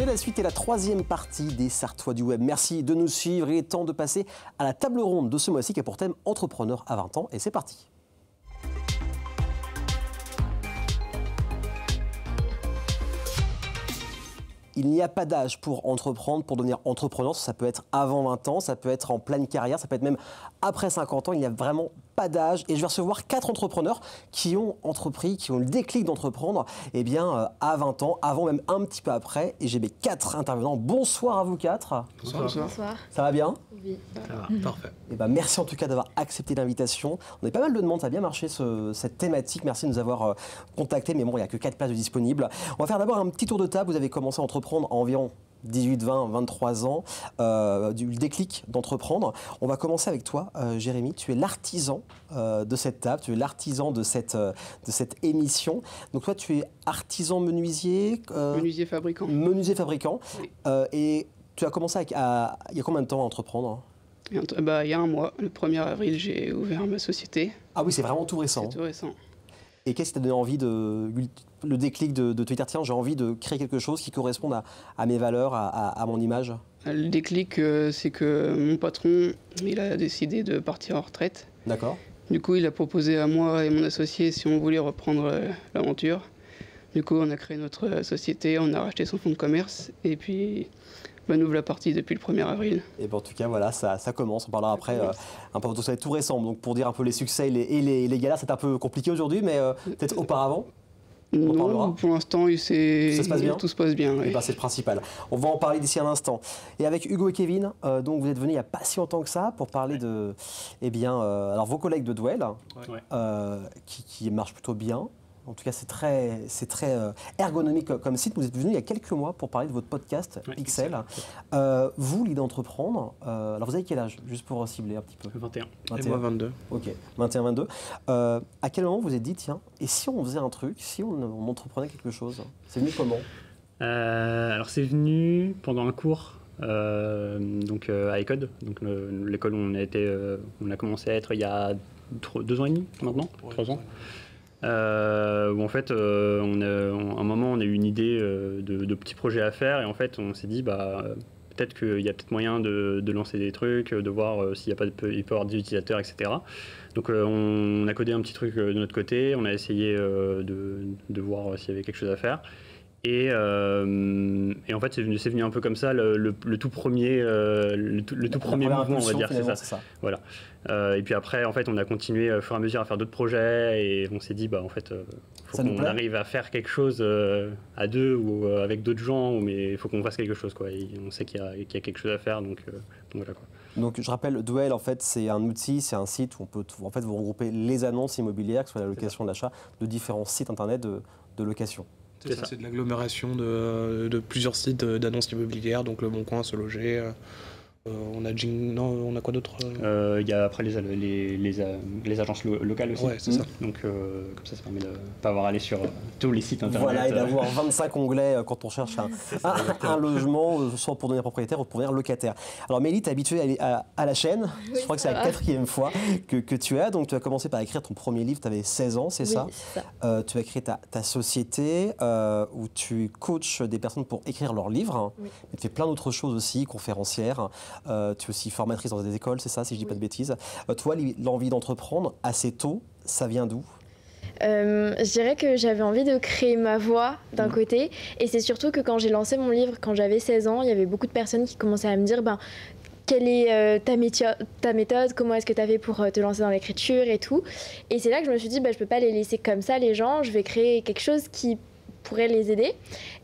C'est la suite et la troisième partie des Sartois du Web. Merci de nous suivre. Il est temps de passer à la table ronde de ce mois-ci qui a pour thème Entrepreneur à 20 ans. Et c'est parti. Il n'y a pas d'âge pour entreprendre, pour devenir entrepreneur. Ça peut être avant 20 ans, ça peut être en pleine carrière, ça peut être même après 50 ans. Il n'y a vraiment pas d'âge. Et je vais recevoir 4 entrepreneurs qui ont entrepris, qui ont le déclic d'entreprendre à 20 ans, avant même un petit peu après. Et j'ai mes 4 intervenants. Bonsoir à vous 4. Bonsoir. Ça va bien? Oui. Ça va, parfait. Et merci en tout cas d'avoir accepté l'invitation. On a pas mal de demandes, ça a bien marché cette thématique. Merci de nous avoir contactés. Mais bon, il n'y a que 4 places de disponibles. On va faire d'abord un petit tour de table. Vous avez commencé à entreprendre à environ 18, 20, 23 ans, du déclic d'entreprendre. On va commencer avec toi, Jérémy. Tu es l'artisan de cette table, tu es l'artisan de cette émission. Donc toi, tu es artisan menuisier. Menuisier fabricant. Menuisier fabricant. Oui. Et tu as commencé il y a combien de temps à entreprendre? Il y a un mois, le 1er avril, j'ai ouvert ma société. Ah oui, c'est vraiment tout récent. C'est tout récent. Et qu'est-ce qui t'a donné envie le déclic de te dire, tiens, j'ai envie de créer quelque chose qui corresponde à mes valeurs, à mon image? Le déclic, c'est que mon patron, il a décidé de partir en retraite. D'accord. Du coup, il a proposé à moi et mon associé si on voulait reprendre l'aventure. Du coup, on a créé notre société, on a racheté son fonds de commerce et puis nous voilà partis depuis le 1er avril. Et en tout cas, voilà, ça commence. On parlera après un peu de ça, tout récent. Donc pour dire un peu les succès et les galères, c'est un peu compliqué aujourd'hui, mais peut-être auparavant. Non, pour l'instant, ça se passe bien. Tout se passe bien. Oui. C'est le principal. On va en parler d'ici un instant. Et avec Hugo et Kevin, donc vous êtes venus il n'y a pas si longtemps que ça pour parler de, alors vos collègues de Dwell, qui marchent plutôt bien. En tout cas, c'est très ergonomique comme site. Vous êtes venu il y a quelques mois pour parler de votre podcast Pixel. Vous, l'idée d'entreprendre, alors vous avez quel âge, juste pour cibler un petit peu? 21. Et moi, 22. Ok, 21-22. À quel moment vous vous êtes dit, tiens, et si on faisait un truc, si on entreprenait quelque chose? C'est venu comment? Alors c'est venu pendant un cours à Ecode, donc l'école où on a commencé à être il y a 2 ans et demi maintenant, 3 ans. Où en fait, à un moment, on a eu une idée de petits projets à faire et en fait, on s'est dit, peut-être qu'il y a peut-être moyen de lancer des trucs, de voir s'il peut y avoir des utilisateurs, etc. Donc, on a codé un petit truc de notre côté, on a essayé de voir s'il y avait quelque chose à faire. Et en fait, c'est venu un peu comme ça, le tout premier mouvement, on va dire, c'est ça. Voilà. Et puis après, en fait, on a continué au fur et à mesure à faire d'autres projets et on s'est dit, faut qu'on arrive à faire quelque chose à deux ou avec d'autres gens, mais il faut qu'on fasse quelque chose, quoi. Et on sait qu'il y a quelque chose à faire, donc voilà, quoi. Donc je rappelle, Dwell, en fait, c'est un outil, c'est un site où on peut en fait vous regrouper les annonces immobilières, que ce soit la location, l'achat, de différents sites internet de location. C'est de l'agglomération de plusieurs sites d'annonces immobilières, donc Le Bon Coin, Se Loger. On a quoi d'autre? Il y a après les agences locales aussi. Ouais, c'est ça. Donc comme ça permet de ne pas avoir à aller sur tous les sites internet. Voilà, et d'avoir 25 onglets quand on cherche un logement, soit pour devenir propriétaire ou pour devenir locataire. Alors Mélie, tu es habituée à la chaîne. Oui, je crois que c'est la 4e fois que tu as. Donc tu as commencé par écrire ton premier livre, tu avais 16 ans, c'est ça? C'est ça. Tu as créé ta société où tu coaches des personnes pour écrire leurs livres. Oui. Mais tu fais plein d'autres choses aussi, conférencière. Tu es aussi formatrice dans des écoles, c'est ça, si je ne dis pas de bêtises. Toi, l'envie d'entreprendre assez tôt, ça vient d'où? Je dirais que j'avais envie de créer ma voix d'un côté, et c'est surtout que quand j'ai lancé mon livre, quand j'avais 16 ans, il y avait beaucoup de personnes qui commençaient à me dire quelle est ta méthode, comment est-ce que tu as fait pour te lancer dans l'écriture et tout. Et c'est là que je me suis dit, je peux pas les laisser comme ça, les gens, je vais créer quelque chose qui pourrait les aider.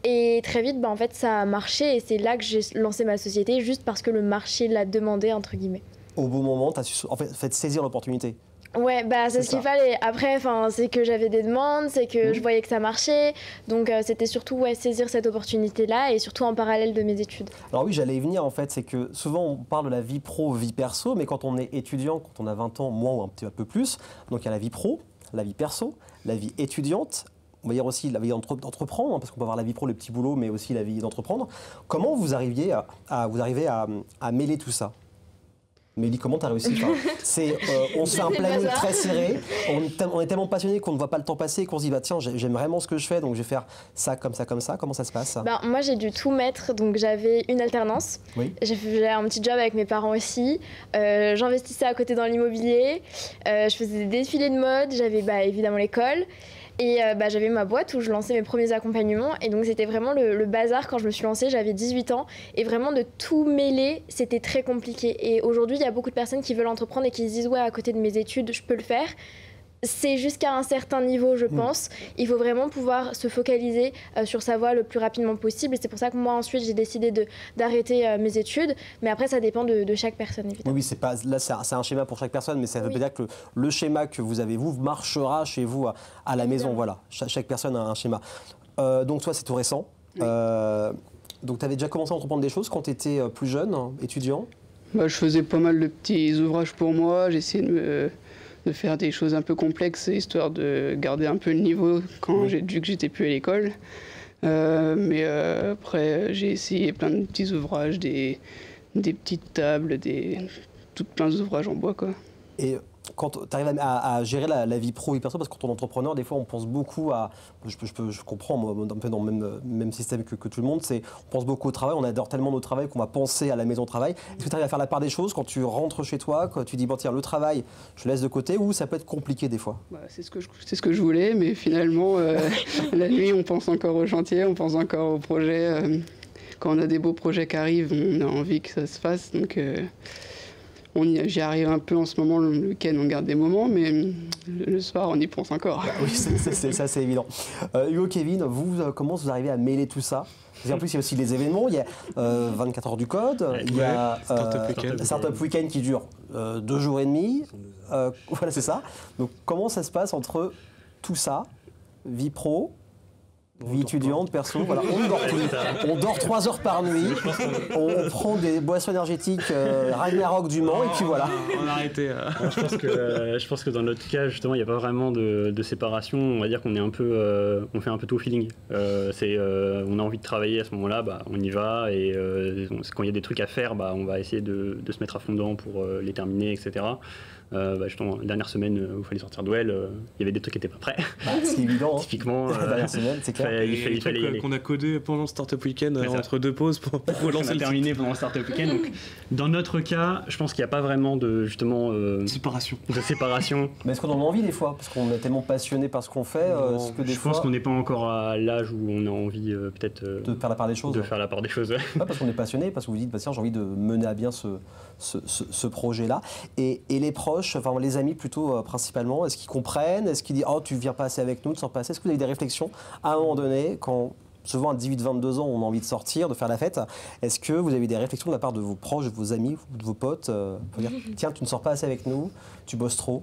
Et très vite, en fait, ça a marché, et c'est là que j'ai lancé ma société, juste parce que le marché l'a demandé, entre guillemets. Au bon moment, tu as su saisir l'opportunité. Ouais, c'est ce qu'il fallait. Après, c'est que j'avais des demandes, c'est que je voyais que ça marchait. Donc, c'était surtout saisir cette opportunité-là, et surtout en parallèle de mes études. Alors oui, j'allais y venir en fait. C'est que souvent, on parle de la vie pro, vie perso, mais quand on est étudiant, quand on a 20 ans, moins ou un petit peu plus, donc il y a la vie pro, la vie perso, la vie étudiante. On va dire aussi la vie d'entreprendre, parce qu'on peut avoir la vie pro, le petit boulot, mais aussi la vie d'entreprendre. Comment vous arrivez à mêler tout ça? Mais Ellie, comment t'as réussi? Enfin, on se fait un planning très serré, on est tellement passionné qu'on ne voit pas le temps passer et qu'on se dit bah, tiens, j'aime vraiment ce que je fais, donc je vais faire ça, comme ça, comme ça. Comment ça se passe? Moi, j'ai dû tout mettre. Donc, j'avais une alternance. Oui. J'ai un petit job avec mes parents aussi. J'investissais à côté dans l'immobilier. Je faisais des défilés de mode. J'avais évidemment l'école. Et j'avais ma boîte où je lançais mes premiers accompagnements. Et donc, c'était vraiment le bazar quand je me suis lancée. J'avais 18 ans. Et vraiment, de tout mêler, c'était très compliqué. Et aujourd'hui, il y a beaucoup de personnes qui veulent entreprendre et qui se disent « Ouais, à côté de mes études, je peux le faire ». C'est jusqu'à un certain niveau, je pense. Il faut vraiment pouvoir se focaliser sur sa voie le plus rapidement possible. Et c'est pour ça que moi, ensuite, j'ai décidé d'arrêter mes études. Mais après, ça dépend de chaque personne, évidemment. Oui, c'est un schéma pour chaque personne, mais ça veut dire que le schéma que vous avez, vous, marchera chez vous à la maison. Voilà, chaque personne a un schéma. Donc toi, c'est tout récent. Oui. Donc tu avais déjà commencé à entreprendre des choses quand tu étais plus jeune, étudiant? Je faisais pas mal de petits ouvrages pour moi. J'essayais de faire des choses un peu complexes, histoire de garder un peu le niveau quand vu que j'étais plus à l'école. Mais après, j'ai essayé plein de petits ouvrages, des petites tables, plein d'ouvrages en bois, quoi. Et quand tu arrives à gérer la vie pro et perso, parce que quand on est entrepreneur, des fois on pense beaucoup à, je comprends, moi, un peu dans le même système que tout le monde, on pense beaucoup au travail, on adore tellement notre travail qu'on va penser à la maison au travail. Est-ce que tu arrives à faire la part des choses quand tu rentres chez toi, quand tu dis bon tiens, le travail, je laisse de côté, ou ça peut être compliqué des fois? C'est ce que je voulais, mais finalement, la nuit on pense encore au chantier, on pense encore au projet. Quand on a des beaux projets qui arrivent, on a envie que ça se fasse, donc... J'y arrive un peu en ce moment, le week-end on garde des moments, mais le soir on y pense encore. Oui, ça c'est évident. Hugo, Kevin, comment vous arrivez à mêler tout ça? En plus, il y a aussi les événements, il y a 24 heures du code, il y a Startup Weekend qui dure 2 jours et demi. Voilà, c'est ça. Donc comment ça se passe entre tout ça, vie pro, vie étudiante, perso, voilà, on dort 3 heures par nuit, on prend des boissons énergétiques Ragnarok du Mans, et puis voilà. On a arrêté. Je pense que dans notre cas, justement, il n'y a pas vraiment de séparation. On va dire qu'on est on fait un peu tout au feeling. On a envie de travailler à ce moment-là, on y va, et quand il y a des trucs à faire, on va essayer de se mettre à fond dedans pour les terminer, etc. Justement, la dernière semaine où il fallait sortir Duel, il y avait des trucs qui n'étaient pas prêts. C'est évident. Typiquement, la dernière semaine, c'est clair. Il fallait y aller. Qu'on a codé pendant Startup Weekend entre 2 pauses pour lancer le terminé pendant Startup Weekend. Donc, dans notre cas, je pense qu'il n'y a pas vraiment de séparation. Mais est-ce qu'on en a envie des fois, parce qu'on est tellement passionné par ce qu'on fait? Je pense qu'on n'est pas encore à l'âge où on a envie peut-être de faire la part des choses. De faire la part des choses. Parce qu'on est passionné, parce que vous dites tiens, j'ai envie de mener à bien ce projet-là. Et les proches, enfin les amis plutôt principalement, est-ce qu'ils comprennent? Est-ce qu'ils disent oh tu viens pas assez avec nous, tu sors pas assez? Est-ce que vous avez des réflexions à un moment donné quand souvent à 18-22 ans on a envie de sortir, de faire la fête? Est-ce que vous avez des réflexions de la part de vos proches, de vos amis, de vos potes pour dire tiens tu ne sors pas assez avec nous, tu bosses trop?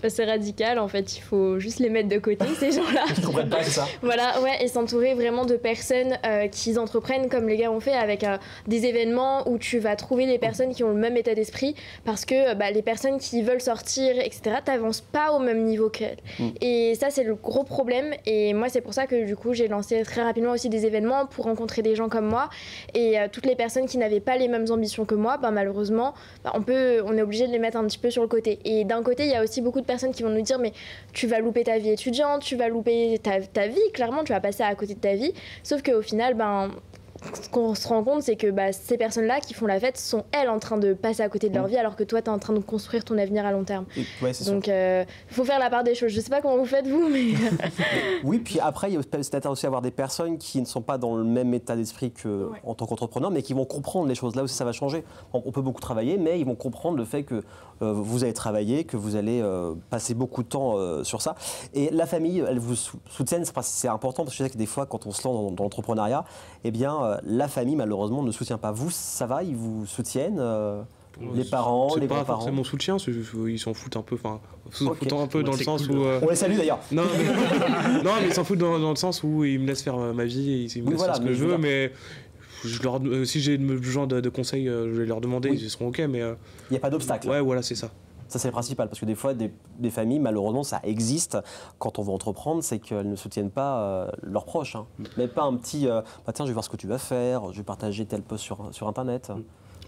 C'est radical en fait, il faut juste les mettre de côté ces gens-là. Ils ne comprennent pas, c'est ça? Voilà, ouais, et s'entourer vraiment de personnes qui entreprennent comme les gars ont fait avec des événements où tu vas trouver des personnes qui ont le même état d'esprit, parce que les personnes qui veulent sortir, etc., t'avances pas au même niveau qu'elles. Et ça c'est le gros problème, et moi c'est pour ça que du coup j'ai lancé très rapidement aussi des événements pour rencontrer des gens comme moi, et toutes les personnes qui n'avaient pas les mêmes ambitions que moi, malheureusement on est obligé de les mettre un petit peu sur le côté. Et d'un côté il y a aussi beaucoup de personnes qui vont nous dire mais tu vas louper ta vie étudiante, tu vas louper ta vie, clairement tu vas passer à côté de ta vie, sauf qu'au final ce qu'on se rend compte, c'est que ces personnes-là qui font la fête sont elles en train de passer à côté de leur vie, alors que toi, tu es en train de construire ton avenir à long terme. Donc, il faut faire la part des choses. Je ne sais pas comment vous faites, vous, mais... Oui, puis après, il y a peut-être aussi avoir des personnes qui ne sont pas dans le même état d'esprit qu'en tant qu'entrepreneur, mais qui vont comprendre les choses. Là aussi, ça va changer. On peut beaucoup travailler, mais ils vont comprendre le fait que vous allez travailler, que vous allez passer beaucoup de temps sur ça. Et la famille, elle vous soutient, c'est important, parce que je sais que des fois, quand on se lance dans l'entrepreneuriat, eh bien, la famille, malheureusement, ne soutient pas. Vous, ça va? Ils vous soutiennent? Les parents, les grands-parents? C'est pas forcément soutien, ils s'en foutent un peu, un peu dans le sens où... On les salue d'ailleurs. Non, mais ils s'en foutent dans le sens où ils me laissent faire ma vie, et ils me laissent faire ce que je veux, mais si j'ai le genre de conseils, je vais leur demander, ils seront ok, mais... Il n'y a pas d'obstacle. Ouais, voilà, c'est ça. Ça, c'est le principal, parce que des fois, des familles, malheureusement, ça existe quand on veut entreprendre, c'est qu'elles ne soutiennent pas leurs proches. Mais pas un petit tiens, je vais voir ce que tu vas faire, je vais partager tel post sur Internet.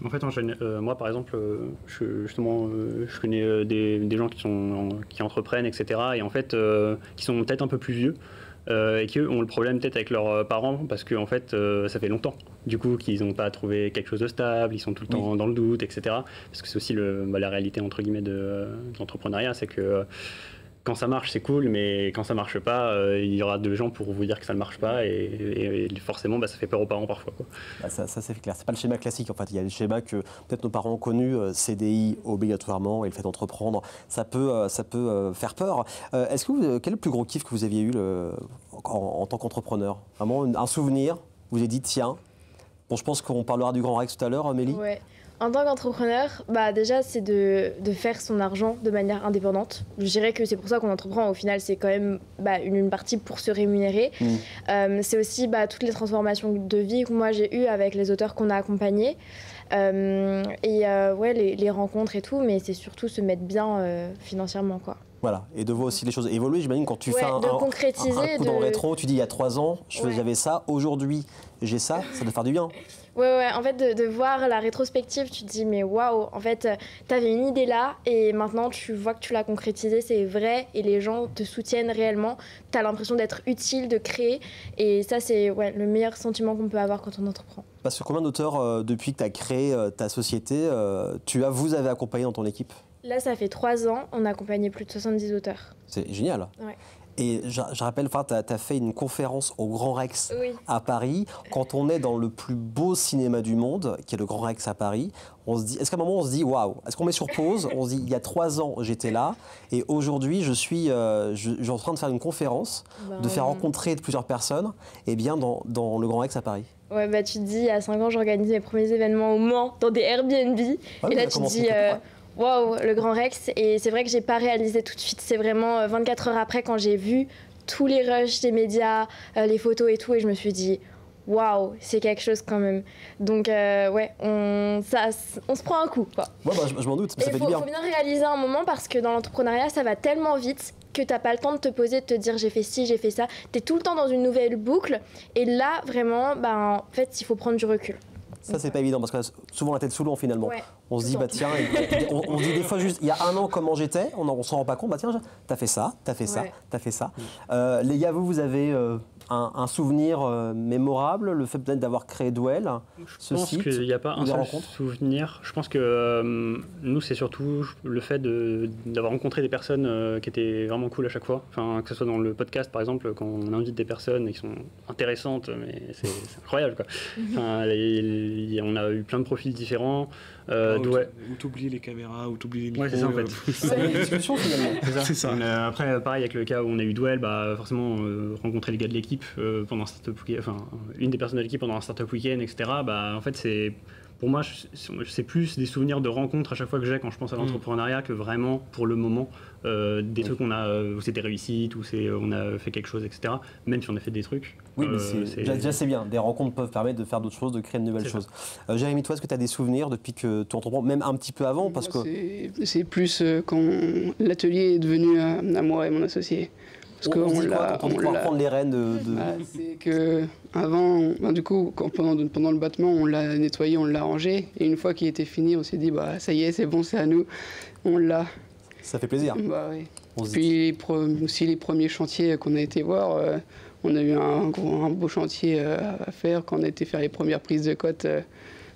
En fait, moi, par exemple, je connais des gens qui entreprennent, etc. Et en fait, qui sont peut-être un peu plus vieux. Et qui eux ont le problème peut-être avec leurs parents parce qu'en fait ça fait longtemps du coup qu'ils n'ont pas trouvé quelque chose de stable, ils sont tout le temps dans le doute, etc. Parce que c'est aussi la réalité entre guillemets de l'entrepreneuriat, c'est que quand ça marche c'est cool, mais quand ça marche pas, il y aura deux gens pour vous dire que ça ne marche pas et forcément ça fait peur aux parents parfois, quoi. Ça c'est clair, c'est pas le schéma classique en fait, il y a le schéma que peut-être nos parents ont connu, CDI obligatoirement et le fait d'entreprendre, ça peut faire peur. Quel est le plus gros kiff que vous aviez eu en tant qu'entrepreneur? Vraiment un souvenir, vous avez dit tiens, bon je pense qu'on parlera du Grand Rex tout à l'heure, Amélie. Ouais. En tant qu'entrepreneur, déjà c'est de faire son argent de manière indépendante. Je dirais que c'est pour ça qu'on entreprend. Au final, c'est quand même une partie pour se rémunérer. C'est aussi toutes les transformations de vie que moi j'ai eues avec les auteurs qu'on a accompagnés. Les rencontres et tout, mais c'est surtout se mettre bien financièrement, quoi. Voilà, et de voir aussi les choses évoluer. J'imagine quand tu fais un coup dans le rétro, tu dis il y a 3 ans, j'avais ça, aujourd'hui j'ai ça doit faire du bien. Ouais, en fait, de voir la rétrospective, tu te dis, mais waouh, en fait, t'avais une idée là, et maintenant tu vois que tu l'as concrétisée, c'est vrai, et les gens te soutiennent réellement, t'as l'impression d'être utile, de créer, et ça, c'est le meilleur sentiment qu'on peut avoir quand on entreprend. Parce que combien d'auteurs, depuis que tu as créé ta société, vous avez accompagné dans ton équipe? Là, ça fait 3 ans, on a accompagné plus de 70 auteurs. C'est génial. Ouais. Et je rappelle, tu as fait une conférence au Grand Rex à Paris. Quand on est dans le plus beau cinéma du monde, qui est le Grand Rex à Paris, on se dit, est-ce qu'à un moment on se dit waouh, est-ce qu'on met sur pause? On se dit, il y a 3 ans j'étais là et aujourd'hui je suis en train de faire une conférence, de faire rencontrer plusieurs personnes dans le Grand Rex à Paris. Ouais, tu te dis, il y a 5 ans j'organisais mes premiers événements au Mans dans des Airbnb. Et là tu te dis... Waouh, le Grand Rex, et c'est vrai que j'ai pas réalisé tout de suite, c'est vraiment 24 heures après quand j'ai vu tous les rushs des médias, les photos et tout, et je me suis dit waouh, c'est quelque chose quand même. Donc on se prend un coup, quoi. Ouais, je m'en doute, mais ça fait du bien. Il faut bien réaliser un moment parce que dans l'entrepreneuriat ça va tellement vite que t'as pas le temps de te poser, de te dire j'ai fait ci, j'ai fait ça, t'es tout le temps dans une nouvelle boucle, et là vraiment, en fait il faut prendre du recul. Ça, c'est pas évident parce que souvent la tête sous l'eau finalement. On se dit, tiens, on se dit des fois juste, il y a 1 an comment j'étais, on s'en rend pas compte, tiens, t'as fait ça, t'as fait ça, t'as fait ça. Les gars, vous avez un souvenir mémorable, le fait peut-être d'avoir créé Dwell, ce site? Je pense qu'il n'y a pas un seul souvenir. Je pense que nous, c'est surtout le fait d'avoir rencontré des personnes qui étaient vraiment cool à chaque fois. Enfin, que ce soit dans le podcast, par exemple, quand on invite des personnes qui sont intéressantes, mais c'est incroyable, quoi. Enfin, on a eu plein de profils différents. Ou t'oublies les caméras, ou t'oublies les micros. Ouais, c'est ça en fait. C'est une discussion finalement. C'est ça. Après, pareil, avec le cas où on a eu Dwell, forcément, rencontrer les gars de l'équipe pendant Startup Weekend, enfin, une des personnes de l'équipe pendant un Startup Weekend, etc. En fait, c'est. Pour moi, c'est plus des souvenirs de rencontres à chaque fois que j'ai quand je pense à l'entrepreneuriat que vraiment, pour le moment, des trucs où c'était réussite, où on a fait quelque chose, etc. Même si on a fait des trucs. Oui, mais déjà c'est bien. Des rencontres peuvent permettre de faire d'autres choses, de créer de nouvelles choses. Jérémy, toi, est-ce que tu as des souvenirs depuis que tu entreprends, même un petit peu avant parce que... C'est plus quand l'atelier est devenu à moi et mon associé. Parce on pouvoir prendre les rênes de... c'est que avant, du coup, pendant le battement, on l'a nettoyé, on l'a rangé. Et une fois qu'il était fini, on s'est dit, ça y est, c'est bon, c'est à nous. On l'a. Ça fait plaisir. Oui. Puis aussi les premiers chantiers qu'on a été voir, on a eu un beau chantier à faire quand on a été faire les premières prises de cote.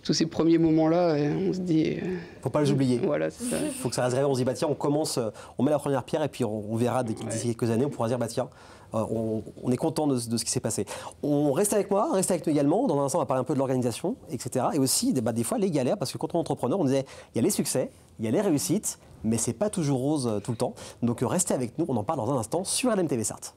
Tous ces premiers moments-là, on se dit... Faut pas les oublier. Voilà, c'est ça. Faut que ça reste gravé. On se dit, tiens, on commence, on met la première pierre et puis on verra d'ici quelques années, on pourra dire, tiens, on est content de ce qui s'est passé. On reste avec moi, reste avec nous également. Dans un instant, on va parler un peu de l'organisation, etc. Et aussi, des fois, les galères, parce que quand on est entrepreneur, on disait, il y a les succès, il y a les réussites, mais c'est pas toujours rose tout le temps. Donc restez avec nous, on en parle dans un instant sur LMTV Sarthe.